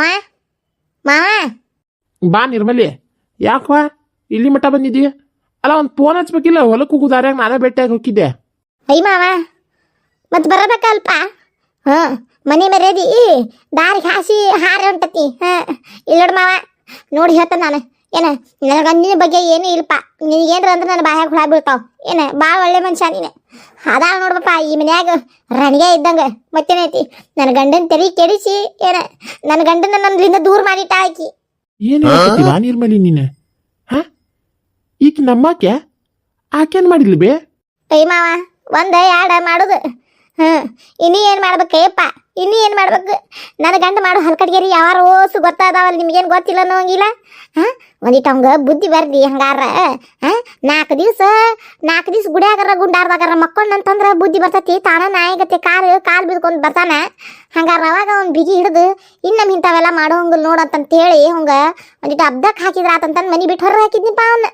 ಮಾವ ಮಾವ ಬಾ ನಿರ್ಮಲಿ. ಯಾಕವಾ ಇಲ್ಲಿ ಮಠ ಬಂದಿದ್ದೀಯ? ಅಲ್ಲ ಒಂದು ಫೋನ್ ಹಚ್ಬೇಕಿಲ್ಲ? ಹೊಲಕ್ಕೆ ಹೋಗುದಾರ್ಯಾಗ ನಾನೇ ಭೇಟಿಯಾಗಿ ಹೋಗಿದ್ದೆ. ಅಯ್ಯ ಮಾವ ಮತ್ತೆ ಬರಬೇಕಲ್ಪ. ಮನೆ ಮರ್ಯಾದಿ ದಾರಿಗೆ ಹಾಸಿ ಹಾರಿ ಹೊಂಟತಿ. ಇಲ್ಲ ನೋಡು ಮಾವ, ನೋಡಿ ಹೇಳ್ತಾನೆ ನಾನು. ಏನ ನನಗೆ ಅಂದಿನ ಬಗ್ಗೆ ಏನೂ ಇಲ್ಲಪ್ಪ. ನಿನಗೇನ್ರ ಅಂದ್ರೆ ನನ್ನ ಬಾಯಾಗ ಹುಳ ಬೀಳ್ತಾವ. ಏನ ಭಾಳ ಒಳ್ಳೆ ಮನುಷ್ಯ ನೀನು. ಅದಾಳ ನೋಡ್ಬಪ್ಪ ಈ ಮನ್ಯಾಗ ರಣಗೆ ಇದ್ದಂಗೆ. ಮತ್ತೇನೈತಿ, ನನ್ನ ಗಂಡನ ತೆರಿ ಕೆಡಿಸಿ ಏನ ನನ್ನ ಗಂಡನ ನನ್ನಿಂದ ದೂರ ಮಾಡಿಟ್ಟ ಆಕಿ. ಏನು ಹೇಳ್ತೀವ ನಿರ್ಮಲಿ ನೀನು? ಈಗ ನಮ್ಮಕ್ಕೆ ಆಕೇನು ಮಾಡಿದ್ಲಿ ಬೇ? ಅಯ್ಯ ಮಾವ ಒಂದ ಎರಡ ಮಾಡುದು. ಇನ್ನೂ ಏನು ಮಾಡ್ಬೇಕಯ್ಯಪ್ಪ, ಇನ್ನೂ ಏನು ಮಾಡ್ಬೇಕು? ನನ್ನ ಗಂಡ ಮಾಡೋ ಹಲ್ಕಡ್ಗೇರಿ ಯಾವಾರ ಓಸು ಗೊತ್ತಾದಾವಲ್ಲ, ನಿಮ್ಗೇನು ಗೊತ್ತಿಲ್ಲ ಅನ್ನೋಂಗಿಲ್ಲ. ಒಂದಿಟ್ಟು ಅವಂಗ ಬುದ್ಧಿ ಬರ್ದಿ ಹಂಗಾರ. 4 ದಿವ್ಸ ಗುಡಿಯಾಗಾರ ಗುಂಡಾರ್ದಾಗಾರ ಮಕ್ಕೊಂಡಂತಂದ್ರೆ ಬುದ್ಧಿ ಬರ್ತತಿ. ತಾನ ನಾಯಿಗತ್ತೆ ಕಾಲು ಬಿದ್ಕೊಂಡು ಬರ್ತಾನ. ಹಂಗಾರ ಅವಾಗ ಅವ್ನು ಬಿಗಿ ಹಿಡಿದು ಇನ್ನು ಇಂಥವೆಲ್ಲ ಮಾಡೋ ಹಂಗಲ್ ನೋಡಂತಂತೇಳಿ ಅವಂಗ ಒಂದಿಟ್ಟು ಹಬ್ದಕ್ಕೆ ಹಾಕಿದ್ರ ಆತಂತಂದು ಮನೆ ಬಿಟ್ಟು ಹೊರ ಹಾಕಿದ್ನಿಪ್ಪ ಅವನ್ನ.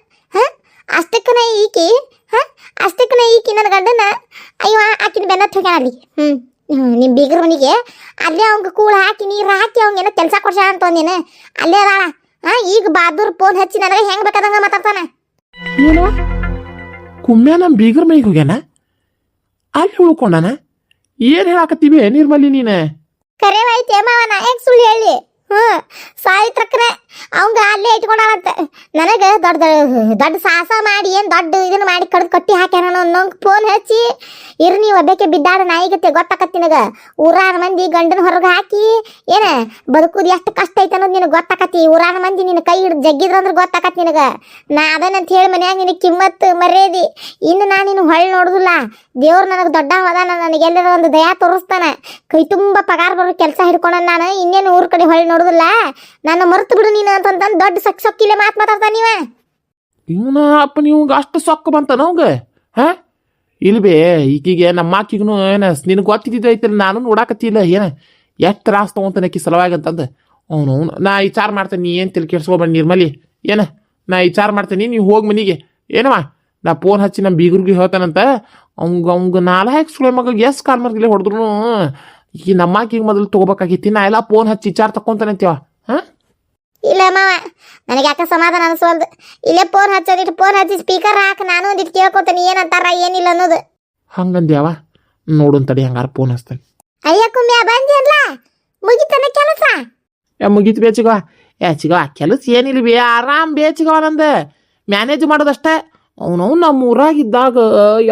ಅಷ್ಟಕ್ಕನ ಈಕಿ ನನ್ನ ಗಂಡನ ಅಯ್ಯೋ ಆಕಿನ ಬೆನ್ನತ್ ಹೋಗ್ಯಾನ ಅಲ್ಲಿ. ನಿಮ್ಮ ಬೀಗರ ಮನೆಗೆ ಅಲ್ಲೇ ಅವಂಗ ಕೂಳು ಹಾಕಿ ನೀರು ಹಾಕಿ ಅವಂಗೇನೋ ಕೆಲಸ ಕೊಡ್ಸ ಅಂತ ಅಂದೇನೆ. ಅಲ್ಲೇ ಅದಾಳ. ಈಗ ಬಾದೂರ್ ಫೋನ್ ಹಚ್ಚಿ ನನಗೆ ಹೆಂಗೆ ಬೇಕಾದಂಗ ಮಾತಾಡ್ತಾನ. ಏನು ಕುಮ್ಮ್ಯಾ ನಮ್ಮ ಬೀಗರ ಮನೆಗೆ ಹೋಗ್ಯಾನ? ಅಲ್ಲಿ ಉಳ್ಕೊಂಡಾನ? ಏನು ಹೇಳಾಕತ್ತೀವಿ ನಿರ್ಮಲಿ ನೀನು? ಕರೆವಾಯ್ತೆ ಮಾವ, ನಾ ಯಾಕೆ ಸುಳ್ಳು ಹೇಳಿ? ಸಾಯಿತ್ರಕ್ಕನೆ ಅವಂಗ ಅಲ್ಲೇ ಇಟ್ಕೊಂಡಾಳಂತ. ನನಗೆ ದೊಡ್ಡ ಸಾಹಸ ಮಾಡಿ ಏನು ದೊಡ್ಡ ಇದನ್ನು ಮಾಡಿ ಕಡ್ದು ಕಟ್ಟಿ ಹಾಕ್ಯಾನ ಅನ್ನೋಂಗೆ ಫೋನ್ ಹಚ್ಚಿ ಇರು ನೀವು ಒಬ್ಬಕ್ಕೆ ಬಿದ್ದಾಡ ನಾಯಿಗತ್ತೆ ಗೊತ್ತಾಕತ್ತಿ ನಿನಗೆ. ಊರಾನ ಮಂದಿ ಗಂಡನ ಹೊರಗೆ ಹಾಕಿ ಏನ ಬದುಕುದು ಎಷ್ಟು ಕಷ್ಟ ಐತೆ ಅನ್ನೋದು ನಿನಗೆ ಗೊತ್ತಾಕತಿ. ಊರಾನ ಮಂದಿ ನಿನ್ನ ಕೈ ಹಿಡಿದು ಜಗ್ಗಿದ್ರಂದ್ರೆ ಗೊತ್ತಾಕತಿ ನಿನಗೆ. ನಾ ಅದನ್ನಂತ ಹೇಳಿ ಮನ್ಯಾಗ ನಿನಗೆ ಕಿಮ್ಮತ್ತು ಮರ್ಯಾದಿ. ಇನ್ನು ನಾನು ನಿನ್ನ ಹೊಳ್ಳಿ ನೋಡುದಿಲ್ಲ. ದೇವ್ರು ನನಗೆ ದೊಡ್ಡ ಹೋದಾನ, ನನಗೆಲ್ಲರ ಒಂದು ದಯಾ ತೋರಿಸ್ತಾನೆ. ಕೈ ತುಂಬ ಪಗಾರ ಬರೋ ಕೆಲಸ ಹಿಡ್ಕೊಂಡ ನಾನು ಇನ್ನೇನು ಊರ ಕಡೆ ಹೊಳ್ಳಿ ನೋಡುದಿಲ್ಲ. ನನ್ನ ಮರ್ತು ಬಿಡು ನೀನು ಅಂತಂದು ದೊಡ್ಡ ಸೊಕ್ಕಿಲೆ ಮಾತಾಡ್ತಾನ ನೀವ. ಇವನ ಅಪ್ಪ ನಿಮ್ಗೆ ಅಷ್ಟು ಸೊಕ್ಕ ಬಂತಾನ ಅವಂಗ? ಇಲ್ಬೇ ಈಕಿಗೆ ನಮ್ಮ ಆಕಿಗೂ ಏನ ನಿನಗೆ ಗೊತ್ತಿದ್ದಿದ್ದು ಐತಿಲ್ಲ, ನಾನು ನೋಡಾಕತ್ತಿಲ್ಲ ಏನ ಎಷ್ಟು ತ್ರಾಸ ತೊಗೊಂತಾನೆ ಆಕಿ ಸಲುವಾಗಿ ಅಂತಂದು. ಅವನು ನಾ ವಿಚಾರ ಮಾಡ್ತೇನೆ, ನೀ ಏನು ತಿಳಿ ಕೆಡ್ಸ್ಕೊಬೇಡ ನಿರ್ಮಲಿ. ಏನ ನಾ ವಿಚಾರ ಮಾಡ್ತೇನೆ, ನೀವು ಹೋಗಿ ಮನೆಗೆ. ಏನವ ನಾ ಫೋನ್ ಹಚ್ಚಿ ನಮ್ಮ ಬೀಗರ್ಗೆ ಹೇಳ್ತಾನಂತ. ಅವಂಗ 4 ಸುಳೆ ಮಗಳಿಗೆ ಎಷ್ಟು ಕಾಲ್ ಮರ್ಗಿಲ್ಲ ಹೊಡೆದ್ರು ಈ ನಮ್ಮ ಆಕಿಗೆ ಮೊದಲು ತೊಗೋಬೇಕಾಗಿತ್ತು. ನಾ ಎಲ್ಲ ಫೋನ್ ಹಚ್ಚಿ ವಿಚಾರ ತಕ್ಕೊಂತಾನೆ ಅಂತೀವ. ಇಲ್ಲ ಮಾವ, ನನಗೆ ಯಾಕೆ ಸಮಾಧಾನ ಅನಿಸೋಲ್ದು. ಇಲ್ಲೇ ಫೋನ್ ಹಚ್ಚೋದಿಟ್ಟು ಫೋನ್ ಹಚ್ಚಿ ಸ್ಪೀಕರ್ ಹಾಕಿ ನಾನು ಒಂದಿಟ್ಟು ಕೇಳ್ಕೊತಾನೆ ಏನಂತಾರ ಏನಿಲ್ಲ ಅನ್ನೋದು. ಹಂಗಂದ್ಯಾವ ನೋಡು ತಡಿ, ಹಂಗಾರ ಫೋನ್ ಹಚ್ತಾನೆ. ಅಯ್ಯ ಕುಮ್ಯಾ ಬಂದಿಯಲ್ಲ, ಮುಗಿತನ ಕೆಲಸ? ಮುಗೀತು ಬೇಚಿಗವ. ಚಿಗವ ಕೆಲಸ ಏನಿಲ್ಲ ಬೇ, ಆರಾಮ್ ಬೇಚಿಗವ. ನಂದು ಮ್ಯಾನೇಜ್ ಮಾಡೋದಷ್ಟೇ. ಅವನವ್ ನಮ್ಮ ಊರಾಗಿದ್ದಾಗ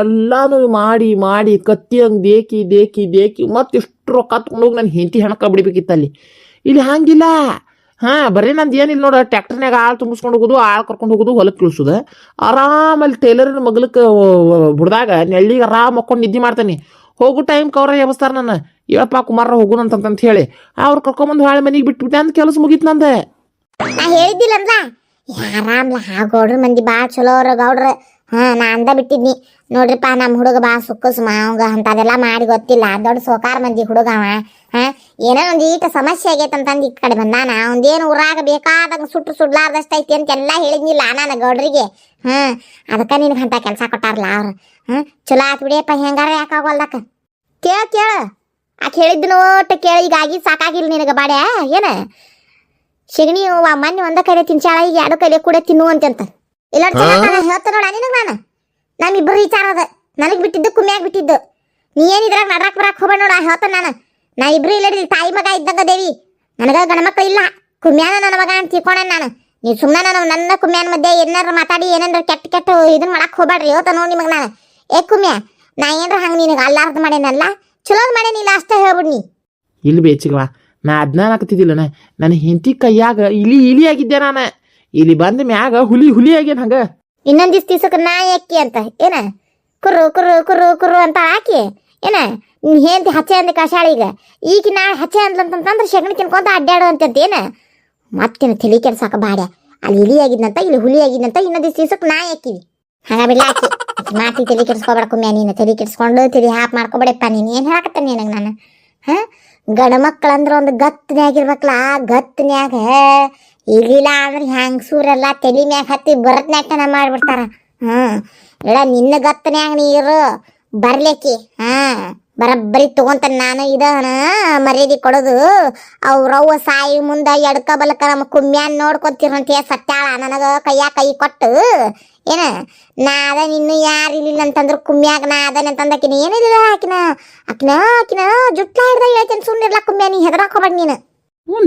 ಎಲ್ಲಾನು ಮಾಡಿ ಕತ್ತಿ ಹಂಗೆ ದೇಕಿ ಮತ್ತೆ ಇಷ್ಟು ರೊಕ್ಕ ತಗೊಂಡೋಗಿ ನನ್ನ ಹೆಂಡತಿ ಹೆಣಕ ಬಿಡ್ಬೇಕಿತ್ತಲ್ಲಿ. ಇಲ್ಲಿ ಹಂಗಿಲ್ಲ. ಬರೀ ನಂದು ಏನಿಲ್ಲ ನೋಡ, ಟ್ಯಾಕ್ಟರ್ನಾಗ ಆಳು ತುಂಬಿಸ್ಕೊಂಡು ಹೋಗೋದು, ಆಳು ಕರ್ಕೊಂಡು ಹೋಗೋದು, ಹೊಲಕ್ಕೆ ಇಳಿಸೋದು. ಆರಾಮಲ್ಲಿ ಟೈಲರಿನ ಮಗ್ಲಕ್ಕೆ ಬಿಡ್ದಾಗ ನೆಳ್ಳಿಗೆ ಆರಾಮ್ ಮಕ್ಕೊಂಡು ನಿದ್ದೆ ಮಾಡ್ತಾನೆ. ಹೋಗೋ ಟೈಮ್ ಅವ್ರ ಎಬ್ಸ್ತಾರ ನನ್ನ, ಹೇಳಪ್ಪ ಕುಮಾರ ಹೋಗುಣ ಅಂತಂತ ಹೇಳಿ ಅವ್ರು ಕರ್ಕೊಂಬಂದು ಹಾಳೆ ಮನೆಗೆ ಬಿಟ್ಬಿಟ್ಟೆ ಅಂತ ಕೆಲಸ ಮುಗೀತು ನಂದೆ. ನಾ ಹೇಳಿದ್ದಿಲ್ಲ ಅಂದ್ರ ಆರಾಮ್ಲ ಗೌಡ್ರ ಮಂದಿ ಭಾಳ ಚಲೋ ಅವ್ರ ಗೌಡ್ರ. ನಾ ಅಂದ ಬಿಟ್ಟಿದ್ನಿ ನೋಡ್ರಿಪ್ಪ ನಮ್ಮ ಹುಡುಗ ಭಾಳ ಸುಕ್ಕಸ್ ಮಾವಂಗ ಅಂತದೆಲ್ಲ ಮಾಡಿ ಗೊತ್ತಿಲ್ಲ. ದೊಡ್ಡ ಸೋಕಾರ ಮಂದಿ ಹುಡುಗ ಅವ. ಏನೋ ಒಂದು ಈಟ ಸಮಸ್ಯೆ ಆಗೈತೆ ಅಂತಂದು ಈ ಕಡೆ ಬಂದಾನ. ಒಂದೇನು ಊರಾಗ ಬೇಕಾದಂಗೆ ಸುಡ್ಲಾರ್ದಷ್ಟು ಐತಿ ಅಂತೆಲ್ಲ ಹೇಳಿದ್ನಿಲ್ಲ ನಾನು ಗೌಡ್ರಿಗೆ. ಅದಕ್ಕೆ ನಿನಗೆ ಅಂತ ಕೆಲಸ ಕೊಟ್ಟಾರಲ್ಲ ಅವ್ರು. ಚಲೋ ಆತ್ ಬಿಡಿಯಪ್ಪ, ಹೆಂಗಾರ ಯಾಕಾಗೋಲ್ದಕ್ಕ. ಕೇಳ ಆಕೆ ಹೇಳಿದ್ದು ನೋಟ ಕೇಳಿ. ಈಗ ಆಗಿ ಸಾಕಾಗಿಲ್ಲ ನಿನಗೆ ಬಾಡ್ಯಾ? ಏನ ಸೆಗಣಿ ಮೊನ್ನೆ ಒಂದ ಕೈಲೆ ತಿನ್ಸಾಳ, ಈಗ 2 ಕೈಲೆ ಕೂಡ ತಿನ್ನು ಅಂತಂತ. ಇಲ್ಲ ಹೇಳ್ತ ನೋಡ ನಿನಗೆ ನಾನು. ನಮ್ಮಿಬ್ಬರು ವಿಚಾರ ಅದ, ನನಗೆ ಬಿಟ್ಟಿದ್ದು ಕುಮ್ಯಾಗ ಬಿಟ್ಟಿದ್ದು. ನೀ ಏನಿದ್ರಾಗ ನಡ್ರಾಕ್ ಬರಾಕ್ ಹೋಗ್ಬೇಡ ನೋಡ, ಹೇಳ್ತಾನೆ ನಾನು. ನಾ ಇಬ್ರು ಇಲ್ಲ ತಾಯಿ ಮಗ ಇದ್ದಂಗ ದೇವಿ. ನನಗ ಗಣಮಕ್ಳು ಇಲ್ಲ, ಕುಮ್ಯಾನ ನನ್ನ ಮಗ ಅಂತ ತಿಳ್ಕೊಂಡ ನಾನು. ನೀವು ಸುಮ್ಮನೆ ನನ್ನ ಕುಮ್ಯಾನ ಮಧ್ಯೆ ಏನಾರ ಮಾತಾಡಿ ಏನಾರ ಕೆಟ್ಟ ಇದನ್ನ ಮಾಡಕ್ ಹೋಗ್ಬೇಡ್ರಿ. ಹೇಳ್ತ ನೋಡಿ ನಿಮಗೆ ನಾನು. ಕುಮ್ಯಾ, ನಾ ಏನ್ರ ಹಂಗೆ ನಿನಗೆ ಅಲ್ಲಾರ್ದು ಮಾಡೇನಲ್ಲ, ಚಲೋದ್ ಮಾಡೇನಿಲ್ಲ ಅಷ್ಟೇ ಹೇಳ್ಬಿಡ್ನಿ. ಇಲ್ಲಿ ಬೇಚಿಗವ, ನಾ ಅದನ್ನ ಹಾಕತಿದ್ದಿಲ್ಲನ. ನನ್ನ ಹೆಂಡತಿ ಕೈಯಾಗ ಇಲಿ ಆಗಿದ್ದೆ ನಾನು. ಇಲ್ಲಿ ಬಂದ ಮ್ಯಾಗ ಹುಲಿ ಆಗ್ಯಾನ. ಹಂಗ ಇನ್ನೊಂದ್ ದಿವ್ಸಕ್ಕೆ ನಾಯಿ ಅಕ್ಕಿ ಅಂತ ಏನ ಕುರು ಅಂತ ಹಾಕಿ ಏನ ನಿನ್ ಹೆಂಡತಿ ಹಚ್ಚೆ ಅಂದ ಕಷಾಳ. ಈಗ ನಾಳೆ ಹಚ್ಚೆ ಅಂದ್ಲಂತಂದ್ರೆ ಸೆಗಣಿ ತಿನ್ಕೊಂತ ಅಡ್ಡಾಡು ಅಂತಂತ ಏನ. ಮತ್ತೇನು ತಲೆ ಕೆಡ್ಸಾಕ ಬಾಡ್ಯ. ಅಲ್ಲಿ ಇಲಿ ಆಗಿದ್ನಂತ, ಇಲ್ಲಿ ಹುಲಿ ಆಗಿದ್ನಂತ. ಇನ್ನೊಂದು ದಿವ್ಸಕ್ಕೆ ನಾಯಿ ಹಾಕಿವಿ. ಹಂಗ ಬಿಡ್ಲ ಹಾಕಿ ಮಾತಿ ತಲೆ ಕೆಡ್ಸ್ಕೊಬೇಡ ಕುಮ್ಯಾ. ನೀನು ತಲೆ ಕೆಡ್ಸ್ಕೊಂಡು ತಲೆ ಹಾಪ್ ಮಾಡ್ಕೊಬೇಡಪ್ಪ. ನೀನು ಏನು ಹೇಳಕತ್ತಾನೆ ನಿನಗೆ ನಾನು? ಗಂಡ ಮಕ್ಕಳಂದ್ರೆ ಒಂದು ಗತ್ತನ್ಯಾಗಿರ್ಬೇಕಲ್ಲ. ಗತ್ತನ್ಯಾಗ ಇರ್ಲಿಲ್ಲ ಅಂದ್ರೆ ಹೆಂಗಸೂರೆಲ್ಲ ತಲೆ ಮ್ಯಾಗ ಹತ್ತಿ ಬರತ್ನ್ಯಾಟನ ಮಾಡ್ಬಿಡ್ತಾರ. ಇಲ್ಲ ನಿನ್ನ ಗತ್ತನ್ಯಾಗ ನೀರು ಬರ್ಲಿಕ್ಕಿ. ಬರಬ್ಬರಿ ತಗೊಂತಾನೆ ನಾನು ಇದನ ಮರ್ಯಾದೆ ಕೊಡೋದು ಅವ್ರವ್ವ ಸಾಯಿ ಮುಂದ ಎಡ್ಕ ಬಲಕ ನಮ್ಮ ಕುಮ್ಯಾನ್ ನೋಡ್ಕೊತಿರಂತೆ ಸತ್ಯಾಳ ನನಗ ಕೈ ಕೊಟ್ಟು ಏನ ನಾ ಅದ ಇನ್ನು ಯಾರಿಲ್ಲ ಅಂತಂದ್ರ ಕುಮ್ಯಾಗ ನಾ ಅದನ್ನ ಅಂತಂದಕಿನ ಏನಿಲ್ಲ ಆಕಿನ ಜುಟ್ಲ ಹಿಡ್ದ ಹೇಳ್ತೇನೆ ಸುಮ್ಮನಿರ್ಲ ಕುಮ್ಯಾ ನೀ ಹೆದರಾಕೋಬೇಡ ನೀನು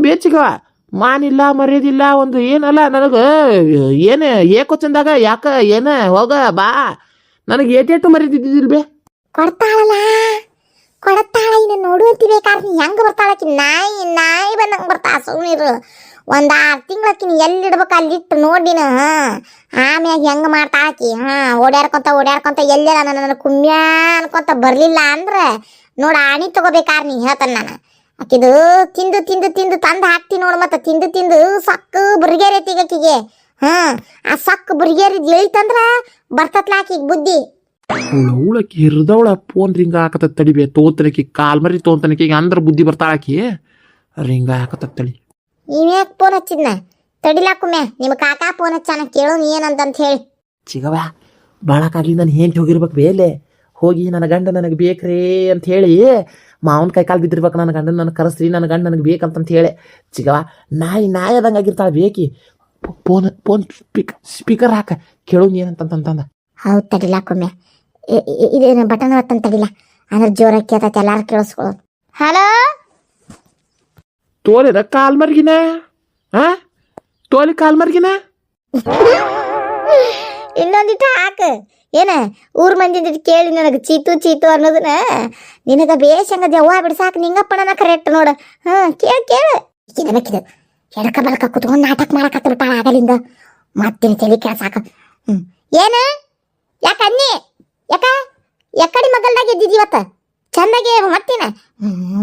ಬೇಚಿಗವ ಮಾನಿಲ್ಲ ಮರ್ಯಾದಿಲ್ಲ ಒಂದು ಏನಲ್ಲ ನನಗ ಏನ ಏಕೋ ಚಂದಾಗ ಯಾಕ ಏನ ಹೋಗ ಬಾ ನನಗೆ ಏಟೇಟು ಮರ್ಯಾದಿದ್ದಿಲ್ ಬೇ ಕೊಡತಾಳ ಇನ್ನು ನೋಡುವಂತಿ ಬೇಕಾದ್ರೆ ನೀ ಹೆಂಗ ಬರ್ತಾಳಕಿ ನಾಯಿ ಬಂದಂಗ ಬರ್ತಾ ಸುಮ್ಮನಿರು ಒಂದ್ 6 ತಿಂಗಳಕಿನ ಎಲ್ಲಿಡ್ಬೇಕು ಅಲ್ಲಿಟ್ಟು ನೋಡಿನ ಆಮ್ಯಾಗ ಹೆಂಗ ಮಾಡ್ತಾಳಕಿ ಓಡ್ಯಾಡ್ಕೊಂತ ಎಲ್ಲೆಲ್ಲ ನನ್ನ ಕುಮ್ಯಾ ಅನ್ಕೊಂತ ಬರ್ಲಿಲ್ಲ ಅಂದ್ರ ನೋಡ ಆಣಿ ತಗೋಬೇಕಾರ್ ನೀ ಹೇಳ್ತಾನ ನಾನು ಆಕಿದು ತಿಂದು ತಂದು ಹಾಕ್ತಿ ನೋಡು ಮತ್ತೆ ತಿಂದು ಸಕ್ಕು ಬುರ್ಗೇರೈತಿ ಆಕಿಗೆ ಆ ಸಕ್ಕು ಬುರ್ಗೇರಿದ್ ಹೇಳ್ತಂದ್ರ ಬರ್ತತ್ಲ ಆಕಿಗೆ ಬುದ್ಧಿ ಅವಳಕಿ ಹಿರಿದವಳ ಫೋನ್ ರಿಂಗ ಹಾಕತ್ತ ತಡಿಬೇ ತೋತನಕಿ ಕಾಲ್ ಮರಿ ತೋತನಕಿ ಅಂದ್ರ ಬುದ್ಧಿ ಬರ್ತಾಳಕಿ ರಿಂಗ ಹಾಕತ್ತ ತಡಿ ನೀವ್ಯಾಕೆ ಫೋನ್ ಹಚ್ಚಿದ್ನ ತಡಿಲಾಕುಮ್ಯಾ ನಿಮ್ಮ ಕಾಕಾ ಫೋನ್ ಹಚ್ಚಾನ ಕೇಳು ನೀ ಏನಂತ ಹೇಳಿ ಚಿಗವ ಬಾಳಕಾಗ್ಲಿ ನಾನು ಹೆಂಡ್ತಿ ಹೋಗಿರ್ಬೇಕು ಬೇಲೆ ಹೋಗಿ ನನ್ನ ಗಂಡ ನನಗೆ ಬೇಕ್ರೇ ಅಂತ ಹೇಳಿ ಮಾವನ ಕೈ ಕಾಲು ಬಿದ್ದಿರ್ಬೇಕು ನನ್ನ ಗಂಡನ ನನಗೆ ಕರೆಸ್ರಿ ನನ್ನ ಗಂಡ ನನಗೆ ಬೇಕಂತ ಹೇಳಿ ಚಿಗವ ನಾಯಿ ಅದಂಗೆ ಆಗಿರ್ತಾಳೆ ಬೇಕಿ ಫೋನ್ ಸ್ಪೀಕರ್ ಹಾಕ ಕೇಳು ಏನಂತಂತಂದ ಹೌದು ತಡಿಲಾಕುಮ್ಯಾ ಇದೇನು ಬಟನ್ ಒತ್ತಂತ ತಡಿಲ ಅಂದ್ರೆ ಜೋರಾಗಿ ಕೇಳ್ತೈತೆ ಎಲ್ಲಾರು ಕೇಳಿಸ್ಕೊಳ್ಳೋದು ಹಲೋ ತೋಲಿರ ಕಾಲ್ ಮರ್ಗಿನ ತೋಲಿ ಕಾಲ್ ಮರ್ಗಿನ ಇನ್ನೊಂದಿಟ್ಟು ಹಾಕ ಏನ ಊರ್ ಮಂದಿ ಕೇಳಿ ನನಗೆ ಚೀತು ಅನ್ನೋದನ್ನ ನಿನಗ ಬೇಷಂಗ ದೆವ್ವ ಬಿಡ್ಸಾಕ ನಿಂಗಪ್ಪನ ಕರೆಕ್ಟ್ ನೋಡ ಕೇಳು ಕಿದ ಎಡಕ ಬಲಕ ಕುತ್ಕೊಂಡು ನಾಟಕ ಮಾಡಕತ್ತ ಬಿಟ್ಟಾಳ ಆಗಲಿಂದ ಮತ್ತಿನ ತಲೆ ಕೇಳ್ಸಾಕ ಏನ ಯಾಕ ಅನ್ನಿ ಯಾಕಡಿ ಮಗಲ್ದಾಗ ಎದ್ದಿದ್ದೀವತ್ತ ಚಂದಾಗಿ ಮತ್ತಿನ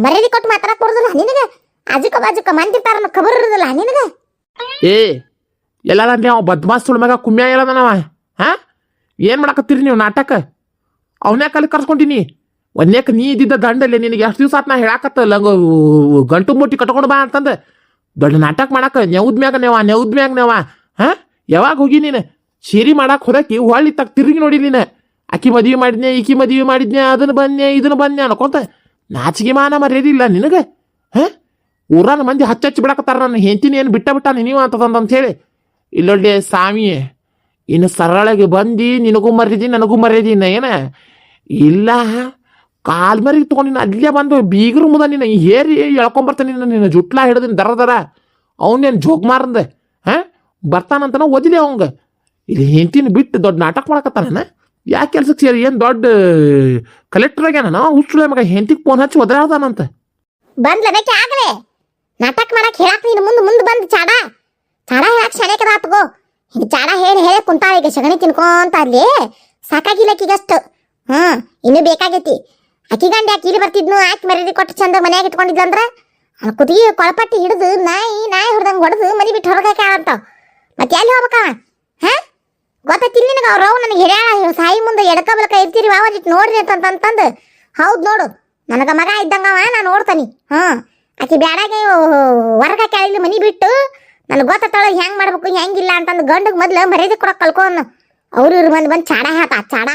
ಮರ್ಯಾದೆ ಕೊಟ್ಟು ಮಾತಾಡಕ್ ಬರುದಿಲ್ಲ ನಿನಗ ಅಜುಕ ಮಂದಿರ್ತಾರ ಖಬರ್ ಇರುದಿಲ್ಲ ನಿನಗ ಎಲ್ಲಾರ ಅವ ಬದ್ಮಾಸ್ ಸುಳ್ಮ್ಯಾಗ ಕುಮ್ಯ ಹೇಳದನವ ಏನ್ ಮಾಡಕತ್ತೀರಿ ನೀವು ನಾಟಕ ಅವನ್ಯಾಕ ಅಲ್ಲಿ ಕರ್ಸ್ಕೊಂಡಿನಿ ಒಂದ್ಯಾಕ ನೀ ಇದ್ದಿದ್ದ ಗಂಡಲ್ಲೇ ನಿನಗೆ ಎಷ್ಟು ದಿವಸ ಆತ್ ನಾ ಹೇಳಾಕತ್ತಲ್ಲ ಗಂಟು ಮುಟ್ಟಿ ಕಟ್ಕೊಂಡು ಬಾ ಅಂತಂದ ದೊಡ್ಡ ನಾಟಕ ಮಾಡಕ ನೆವ್ದ್ಮ್ಯಾಗ ನೆವ ಯಾವಾಗ ಹೋಗಿ ನೀನು ಸೀರಿ ಮಾಡಕ್ ಹೊರಕಿ ಹೊಳ್ಳಿ ತಕ್ಕ ತಿರುಗಿ ನೋಡಿ ನೀನು ಆಕಿ ಮದುವೆ ಮಾಡಿದ್ನೆ ಈಕಿ ಮದುವೆ ಮಾಡಿದ್ನೆ ಅದನ್ನ ಬನ್ನೆ ಅನ್ಕೊಂತ ನಾಚಿಗೆ ಮಾನ ಮರ್ಯಾದಿಲ್ಲ ನಿನಗೆ ಊರಾನ ಮಂದಿ ಹಚ್ಚ ಬಿಡಕತ್ತಾರ ನನ್ನ ಹೆಂತಿನಿ ಏನು ಬಿಟ್ಟ ನೀವು ಅಂತ ಹೇಳಿ ಇಲ್ಲೊಳ್ಳೆ ಸ್ವಾಮಿ ಇನ್ನು ಸರಳಗೆ ಬಂದು ನಿನಗೂ ಮರ್ಯಾದಿ ನನಗೂ ಮರ್ಯಾದಿ ಏನ ಇಲ್ಲ ಕಾಲ್ ಮರಿಗೆ ತೊಗೊಂಡಿನ ಅಲ್ಲೇ ಬಂದು ಬೀಗರು ಮುದ ನೀನು ಹೇರಿ ಎಳ್ಕೊಂಬರ್ತಾನೆ ನಿನ್ನ ಜುಟ್ಲಾ ಹಿಡ್ದಿನ ದರ ಅವನೇನು ಜೋಗ್ ಮಾರಂದೆ ಬರ್ತಾನಂತನ ಓದಿಲಿ ಅವಂಗ ಇಲ್ಲಿ ಹೆಂತಿನ ಬಿಟ್ಟು ದೊಡ್ಡ ನಾಟಕ ಮಾಡಕತ್ತಾನ ಯಾಕೆ ಕೆಲ್ಸಕ್ಕೆ ಸೇರಿ ಏನು ದೊಡ್ಡ ಕಲೆಕ್ಟರ್ ಆಗ್ಯಾನ ಹುಚ್ಚುಳೆ ಮಗ ಹೆಂತಿಗೆ ಫೋನ್ ಹಚ್ಚಿ ಒದರಾಡ್ದಾನಂತ ಬಂದ್ಲಬೇಕೆ ಆಗಲೇ ನಾಟಕ ಮಾಡಕ್ ಹೇಳಕ್ ನೀನು ಮುಂದೆ ಬಂದು ಚಾಡ ಹೇಳಕ್ ಶನೇಕದ ತಗೋ ಹಿಂಗೆ ಚಾಡ ಹೇಳಿ ಕುಂತಾಳ ಈಗ ಸಗಣಿ ತಿನ್ಕೊಂತ ಅಲ್ಲಿ ಸಾಕಾಗಿಲ್ಲ ಆಕಿಗಷ್ಟು ಇನ್ನೂ ಬೇಕಾಗೈತಿ ಅಕ್ಕಿ ಗಂಡ ಯಾಕೆ ಇಲ್ಲಿ ಬರ್ತಿದ್ನು ಆಕಿ ಮರ್ಯಾದೆ ಕೊಟ್ಟು ಚಂದ ಮನ್ಯಾಗ ಇಟ್ಕೊಂಡಿದ್ಲಂದ್ರ ಕುದಿಗೆ ಕೊಳಪಟ್ಟಿ ಹಿಡಿದು ನಾಯಿ ಹೊಡೆದಂಗೆ ಹೊಡೆದು ಮನೆ ಬಿಟ್ಟು ಹೊರಗಾಕ ಅಂತಾವ ಮತ್ತೆ ಎಲ್ಲಿ ಹೋಗ್ಬೇಕ ಗೊತ್ತಿಲ್ಲ ನಿನಗೆ ಅವ್ರವ್ ನನಗೆ ಹಿರಿಯಾಳ ಸಾಯಿ ಮುಂದೆ ಎಡಕ ಬಲಕ ಇರ್ತೀರಿ ವಾವಜಿಟ್ ನೋಡ್ರಿ ಅಂತಂದು ಹೌದು ನೋಡು ನನಗ ಮಗ ಇದ್ದಂಗವ ನಾ ನೋಡ್ತಾನಿ ಆಕಿ ಬ್ಯಾಡಾಗೆ ಹೊರಗ ಕೆಳಲಿ ಮನಿ ಬಿಟ್ಟು ನನಗೆ ಗೊತ್ತಾಳ ಹೆಂಗ್ ಮಾಡ್ಬೇಕು ಹೆಂಗಿಲ್ಲ ಅಂತಂದು ಗಂಡಗ್ ಮೊದ್ಲು ಮರ್ಯಾದೆ ಕೊಡಕ್ ಕಲ್ಕೋನ್ ಅವ್ರು ಬಂದು ಚಾಡ ಚಾಡ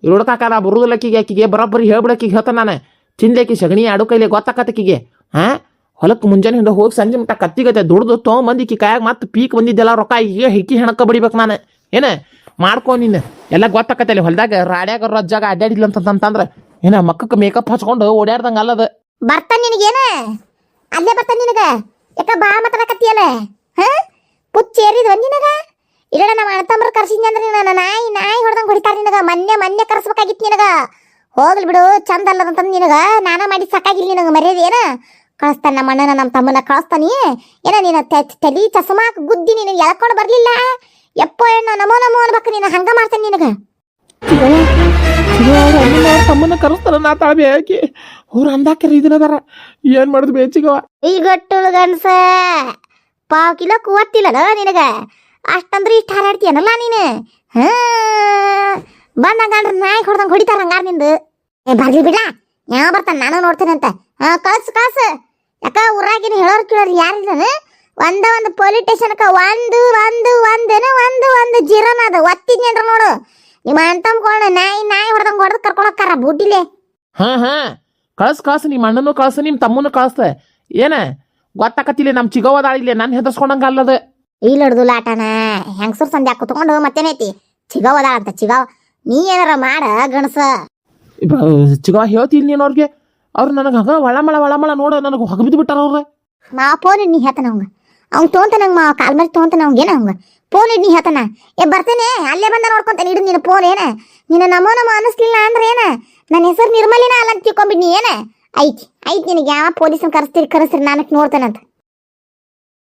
ಇರೋಡ್ಕಾಕ ನಾ ಬರುದಿಲ್ಲಕ್ಕಿಗೆ ಆಕಿಗೆ ಬರೋಬ್ಬರಿ ಹೇಳ್ಬಿಡಕ್ಕಿಗೆ ಹೇಳ್ತಾನ ನಾನು ತಿನ್ಲೇಕಿ ಸಗಣಿ ಆಡು ಕೈಲಿ ಗೊತ್ತಾಕತ್ತಕ್ಕಿಗೆ ಹೊಲಕ್ಕೆ ಮುಂಜಾನೆ ಹಿಂದೆ ಹೋಗಿ ಸಂಜೆ ಮಟ್ಟ ಕತ್ತಿಗತ್ತೆ ದುಡ್ದು ತೊಗೊಂಬಂದಿಕ್ಕಿ ಕಾಯಾಗ ಮತ್ತೆ ಪೀಕ್ ಬಂದಿದ್ದೆಲ್ಲ ರೊಕ್ಕ ಈಗ ಹಿಕ್ಕಿ ಹೆಣಕ್ಕ ಬಡಿಬೇಕು ನಾನು ಮಾಡ್ಕೊ ನೀನು ಎಲ್ಲ ಗೊತ್ತಾಕತ್ತಲ್ಲಿ ಹೊಲದಾಗ ರಾಡ್ಯಾಗ ರಜ್ಜಾಗ ಅಡ್ಡಾಡಿಲ್ಲ ಅಂತಂದ್ರೆ ಮಕ್ಕಕ್ಕೆ ಮೇಕಪ್ ಹಚ್ಕೊಂಡು ಓಡಾಡ್ದಂಗೆ ಅಲ್ಲದ ಬರ್ತಾನೆ ನಿನಗೇನ ಅಲ್ಲೇ ಬರ್ತಾನೆ ನಿನಗ ಯಾಕ ಬಾ ಮಾತಾಡಕತ್ತಿಯಲ್ಲ ಪುಚ್ಚ ಏರಿದ್ವ ನಿನಗ ಇಲ್ಲ ನಮ್ಮ ಅಣ್ಣತಮ್ಮರು ಕರ್ಸಿದ್ನಿ ಅಂದ್ರೆ ನೀನು ನಾಯಿ ಹೊಡೆದಂಗೆ ಹೊಡಿತಾರ ನಿನಗ ಮೊನ್ನೆ ಕರ್ಸ್ಬೇಕಾಗಿತ್ತು ನಿನಗ ಹೋಗ್ಲಿ ಬಿಡು ಚಂದ ಅಲ್ಲದಂತಂದು ನಿನಗ ನಾನ ಮಾಡಿ ಸಾಕಾಗಿಲ್ಲ ನಿನಗ ಮರ್ಯಾದೆ ಏನ ಕಳಿಸ್ತಾನ ನಮ್ಮ ಅಣ್ಣನ ನಮ್ಮ ತಮ್ಮನ ಕಳಿಸ್ತಾನಿ ನೀನು ತಲಿ ಚಸ್ಮಾಕ್ ಗುದ್ದಿ ನೀನು ಎಳ್ಕೊಂಡು ಬರ್ಲಿಲ್ಲ ಎಪ್ಪೋ ಹೆಣ್ಣು ನಮೋ ಅನ್ಬೇಕು ನೀನು ಹಂಗ ಮಾಡ್ತಾನೆ ನಿನಗ ತಮ್ಮನ ಕರೆಸ್ತಾರ ನಾ ತಾಳ್ಬಿ ಯಾಕೆ ಅವ್ರು ಅಂದಾಕರ ಇದನ್ನದಾರ ಏನ್ ಮಾಡುದು ಬೇಚಿಗವ ಈ ಗಟ್ಟುಳು ಗಂಡಸ ಪಾವ್ ಕಿಲೋ ಕೂವತ್ತಿಲ್ಲದ ನಿನಗ ಅಷ್ಟಂದ್ರೆ ಇಷ್ಟ ಹಾರಾಡ್ತೀಯನಲ್ಲ ನೀನು ಬಂದಂಗ ನಾಯಿ ಹೊಡೆದಂಗೆ ಹೊಡಿತಾರ ಹಂಗಾರ ನಿಂದು ಬರ್ಲಿ ಬಿಡ್ಲಾ ಯಾವ ಬರ್ತಾನ ನಾನು ನೋಡ್ತೇನೆ ಅಂತ ಕಳ್ಸು ಯಾಕ ಊರಾಗಿನ ಹೇಳೋರು ಕೇಳೋರು ಯಾರಿಲ್ಲ ಒಂದು ಪೊಲೀಸ್ ಸ್ಟೇಷನ್ಕ ಒಂದು ಜೀರೋನ ಅದು ಒತ್ತಿದ್ನಿ ನೋಡು ನಿಮ್ಮ ಅಂತಮ್ಕೊಂಡು ನಾಯಿ ಹೊಡೆದಂಗೆ ಹೊಡೆದು ಕರ್ಕೊಳಕ್ಕಾರ ಬುಟ್ಟಿಲೆ ಹಾ ಕಳ್ಸ ನಿಮ್ಮ ಅಣ್ಣನೂ ಕಳ್ಸ ನಿಮ್ಮ ತಮ್ಮನೂ ಕಳ್ಸ ಏನ ಗೊತ್ತಾಕತಿಲ್ಲ ನಮ್ಮ ಚಿಗವದಾಳ ಇಲ್ಲೇ ನಾನು ಹೆದರ್ಸ್ಕೊಂಡಂಗ ಅಲ್ಲದ ಇಲ್ಲ ಹಿಡ್ದು ಲಾಟನ ಹೆಂಗಸರ್ ಸಂಧ್ಯಾ ಕುತ್ಕೊಂಡು ಮತ್ತೇನೈತಿ ಚಿಗವದಾಳ ಅಂತ ಚಿಗಾವ್ ನೀ ಏನಾರ ಮಾಡ ಗಣಸ ಚಿಗವ ಹೇಳ್ತಿಲ್ಲ ನೀನು ಅವ್ರಿಗೆ ಅವ್ರು ನನಗೆ ಹಂಗ ಒಳಮಳ ನೋಡ ನನಗೆ ಹೊಗಬಿದ್ದು ಬಿಟ್ಟಾರ ಅವ್ರ ಮಾ ಫೋನ್ ಇಡ್ ನೀ ಹೇಳ್ತಾನ ಅವ್ನ್ ತೊಗೊಂತಾನ ಮಾ ಕಾಲ್ ಮೇಲೆ ತೊಗೊಂತಾನ ಏನ ಫೋನ್ ಇಡ್ ನೀ ಹೇಳ್ತಾನ ಬರ್ತೇನೆ ಅಲ್ಲೇ ಬಂದ ನೋಡ್ಕೊಂತಾನೆ ಇಡು ನಿನ್ನ ಫೋನ್ ಏನ ನಿನ್ನ ನಮೋ ಅನಿಸ್ಲಿಲ್ಲ ಅಂದ್ರೆ ಏನ ನನ್ನ ಹೆಸರು ನಿರ್ಮಲಿನ ಅಲ್ಲ ಅಂತ ತಿಳ್ಕೊಂಬಿಡ್ನಿ ಏನ ಐತಿ ನಿನಗೆ ಯಾವ ಪೊಲೀಸನ್ ಕರೆಸ್ತೀರಿ ನಾನಕ್ ನೋಡ್ತಾನಂತ